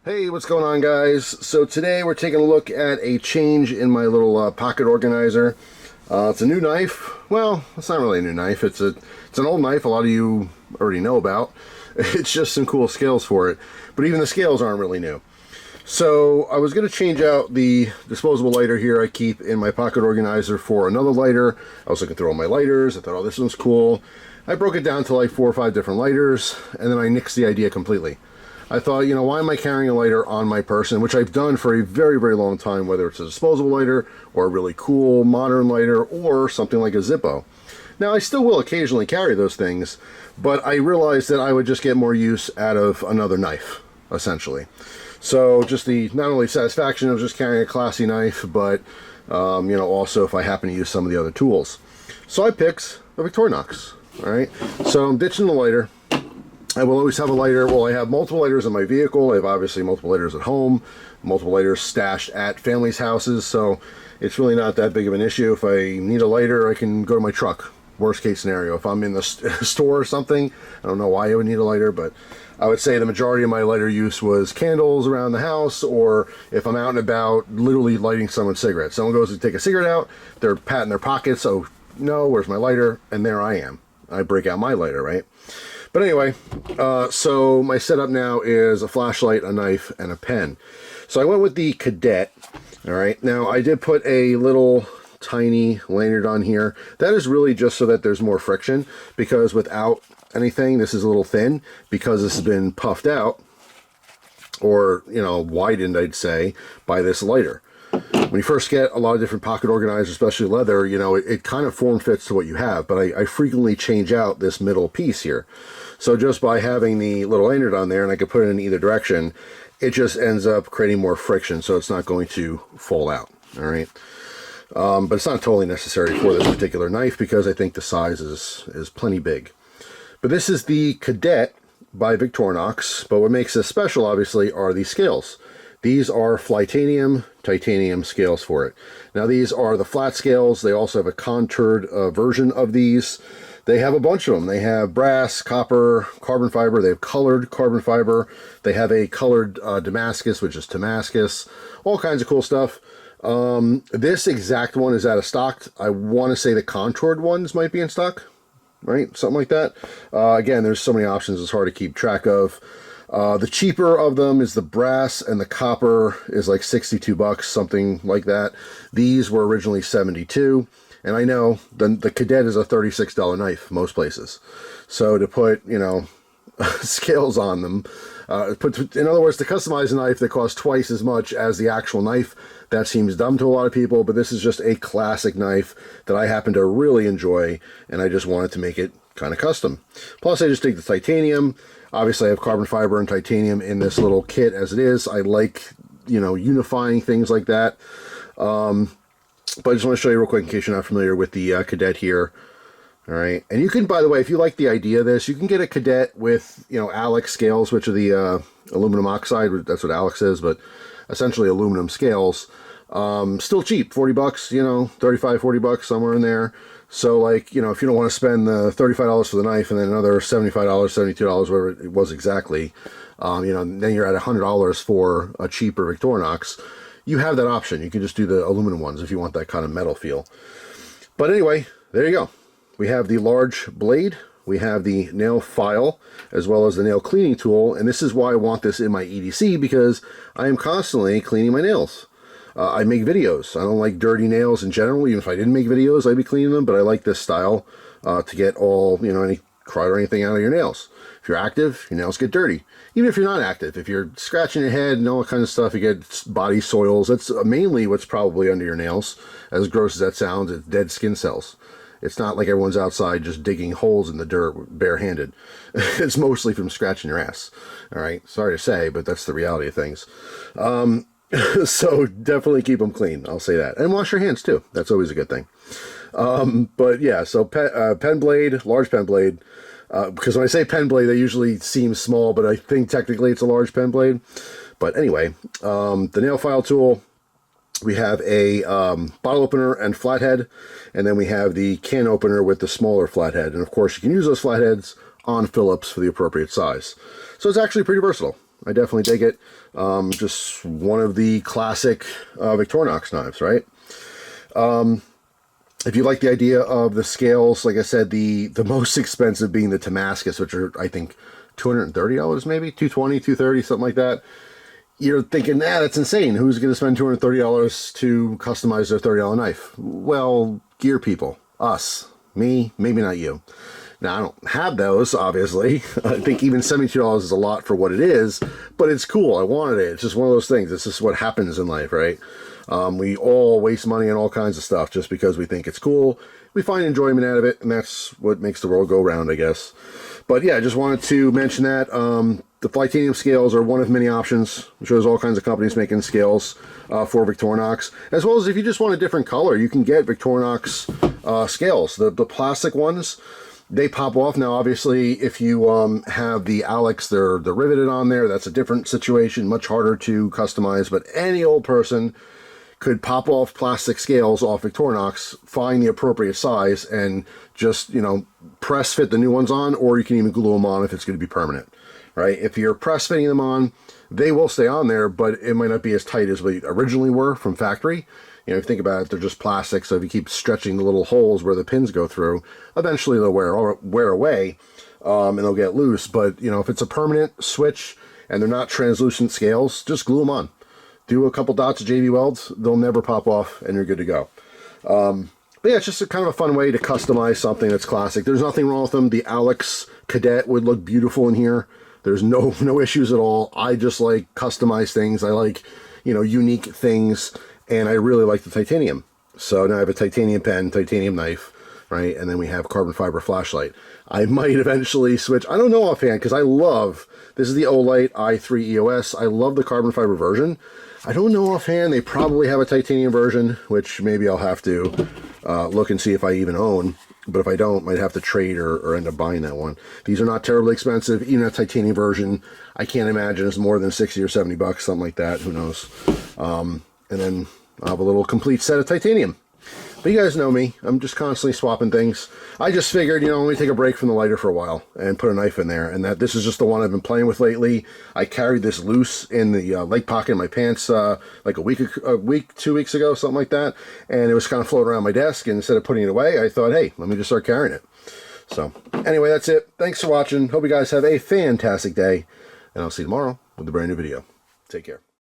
Hey, what's going on, guys? So today we're taking a look at a change in my little pocket organizer. It's a new knife. Well, it's not really a new knife. It's an old knife a lot of you already know about. It's just some cool scales for it. But even the scales aren't really new. So I was going to change out the disposable lighter here I keep in my pocket organizer for another lighter. I was looking through all my lighters. I thought, oh, this one's cool. I broke it down to like 4 or 5 different lighters, and then I nixed the idea completely. I thought, you know, why am I carrying a lighter on my person, which I've done for a very, very long time, whether it's a disposable lighter or a really cool modern lighter or something like a Zippo. Now, I still will occasionally carry those things, but I realized that I would just get more use out of another knife, essentially. So just the not only satisfaction of just carrying a classy knife, but, you know, also if I happen to use some of the other tools. So I picked a Victorinox, all right? So I'm ditching the lighter. I will always have a lighter. Well, I have multiple lighters in my vehicle. I have obviously multiple lighters at home, multiple lighters stashed at families' houses, so it's really not that big of an issue. If I need a lighter, I can go to my truck. Worst case scenario. If I'm in the store or something, I don't know why I would need a lighter, but I would say the majority of my lighter use was candles around the house, or if I'm out and about, literally lighting someone's cigarette. Someone goes to take a cigarette out, they're patting their pockets, oh no, where's my lighter? And there I am. I break out my lighter, right? But anyway, so my setup now is a flashlight, a knife, and a pen. So I went with the Cadet, all right? Now, I did put a little tiny lanyard on here. That is really just so that there's more friction, because without anything, this is a little thin, because this has been puffed out, or, you know, widened, I'd say, by this lighter. When you first get a lot of different pocket organizers, especially leather, you know, it kind of form fits to what you have, but I frequently change out this middle piece here. So just by having the little lanyard on there, and I can put it in either direction, it just ends up creating more friction, so it's not going to fall out, all right? But it's not totally necessary for this particular knife, because I think the size is plenty big. But this is the Cadet by Victorinox, but what makes this special, obviously, are these scales. These are Flytanium, titanium scales for it. Now, these are the flat scales. They also have a contoured version of these. They have a bunch of them. They have brass, copper, carbon fiber. They have colored carbon fiber. They have a colored Damascus, which is Damascus. All kinds of cool stuff. This exact one is out of stock. I want to say the contoured ones might be in stock, right? Something like that. Again, there's so many options, it's hard to keep track of. The cheaper of them is the brass, and the copper is like 62 bucks, something like that. These were originally 72, and I know the Cadet is a $36 knife most places. So to put, you know, scales on them, in other words, to customize a knife that costs twice as much as the actual knife, that seems dumb to a lot of people, but this is just a classic knife that I happen to really enjoy, and I just wanted to make it kind of custom. Plus, I just take the titanium. Obviously, I have carbon fiber and titanium in this little kit as it is. I like, you know, unifying things like that. But I just want to show you real quick in case you're not familiar with the Cadet here. All right. And you can, by the way, if you like the idea of this, you can get a Cadet with, you know, Alex scales, which are the aluminum oxide. That's what Alex is, but essentially aluminum scales. Still cheap, 40 bucks, you know, 35, 40 bucks, somewhere in there. So, like, you know, if you don't want to spend the $35 for the knife and then another $75, $72, whatever it was exactly, you know, then you're at $100 for a cheaper Victorinox. You have that option. You can just do the aluminum ones if you want that kind of metal feel. But anyway, there you go. We have the large blade. We have the nail file, as well as the nail cleaning tool. And this is why I want this in my EDC, because I am constantly cleaning my nails. I make videos. I don't like dirty nails in general. Even if I didn't make videos, I'd be cleaning them, but I like this style to get all, you know, any crud or anything out of your nails. If you're active, your nails get dirty. Even if you're not active, if you're scratching your head and all that kind of stuff, you get body soils. That's mainly what's probably under your nails. As gross as that sounds, it's dead skin cells. It's not like everyone's outside just digging holes in the dirt barehanded. It's mostly from scratching your ass. All right, sorry to say, but that's the reality of things. So definitely keep them clean, I'll say that. And wash your hands too. That's always a good thing. But yeah, so pen blade, large pen blade. Because when I say pen blade, they usually seem small, but I think technically it's a large pen blade. But anyway, the nail file tool, we have a bottle opener and flathead, and then we have the can opener with the smaller flathead. And of course, you can use those flatheads on Phillips for the appropriate size. So it's actually pretty versatile. I definitely dig it. Just one of the classic Victorinox knives, right? If you like the idea of the scales, like I said, the most expensive being the Damascus, which are, I think, $230 maybe, $220, $230, something like that. You're thinking, that's insane. Who's going to spend $230 to customize their $30 knife? Well, gear people. Us. Me. Maybe not you. Now, I don't have those, obviously. I think even $72 is a lot for what it is, but it's cool. I wanted it. It's just one of those things. It's just what happens in life, right? We all waste money on all kinds of stuff just because we think it's cool. We find enjoyment out of it, and that's what makes the world go round, I guess. But yeah, I just wanted to mention that. The Flytanium scales are one of many options. I'm sure there's all kinds of companies making scales for Victorinox. As well as if you just want a different color, you can get Victorinox scales. The plastic ones, they pop off. Now, obviously, if you have the Alex, they're riveted on there. That's a different situation, much harder to customize. But any old person could pop off plastic scales off Victorinox, find the appropriate size, and just, you know, press fit the new ones on, or you can even glue them on if it's going to be permanent, right? If you're press fitting them on, they will stay on there, but it might not be as tight as they originally were from factory. You know, if you think about it, they're just plastic, so if you keep stretching the little holes where the pins go through, eventually they'll wear away, and they'll get loose. But, you know, if it's a permanent switch and they're not translucent scales, just glue them on. Do a couple dots of JB welds, they'll never pop off, and you're good to go. But yeah, it's just a kind of a fun way to customize something that's classic. There's nothing wrong with them. The Alex Cadet would look beautiful in here. There's no issues at all. I just like customized things. I like, you know, unique things, and I really like the titanium. So now I have a titanium pen, titanium knife, right? And then we have carbon fiber flashlight. I might eventually switch. I don't know offhand, because I love, this is the Olight i3 EOS. I love the carbon fiber version. I don't know offhand. They probably have a titanium version, which maybe I'll have to look and see if I even own. But if I don't, might have to trade or end up buying that one. These are not terribly expensive. Even a titanium version, I can't imagine it's more than 60 or 70 bucks, something like that. Who knows? And then I'll have a little complete set of titanium. But you guys know me. I'm just constantly swapping things. I just figured, you know, let me take a break from the lighter for a while and put a knife in there. And that this is just the one I've been playing with lately. I carried this loose in the leg pocket of my pants like a week, 2 weeks ago, something like that. And it was kind of floating around my desk. And instead of putting it away, I thought, hey, let me just start carrying it. So anyway, that's it. Thanks for watching. Hope you guys have a fantastic day. And I'll see you tomorrow with a brand new video. Take care.